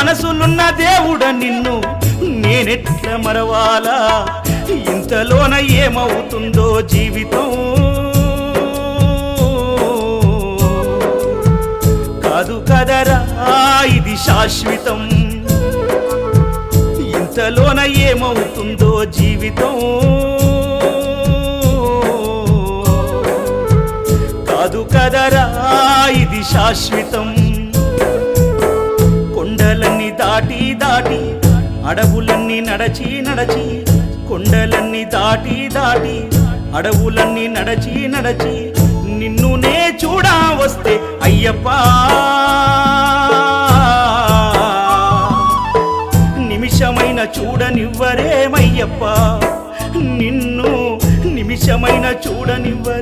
మనసులున్న దేవుడ నిన్ను నేనెట్ల మరవాలా ఇంతలోన ఏమవుతుందో జీవితం కాదు కదరా ఇది శాశ్వతం ఇంతలోన ఏమవుతుందో జీవితం కాదు కదరా ఇది శాశ్వతం కొండలన్నీ దాటి దాటి అడవులన్నీ నడచి నడచి కొండలన్నీ దాటి దాటి అడవులన్నీ నడచి నడచి నిన్ను నే చూడా వస్తే అయ్యప్ప నిమిషమైన చూడనివ్వరేమయ్యప్ప నిన్ను నిమిషమైన చూడనివ్వ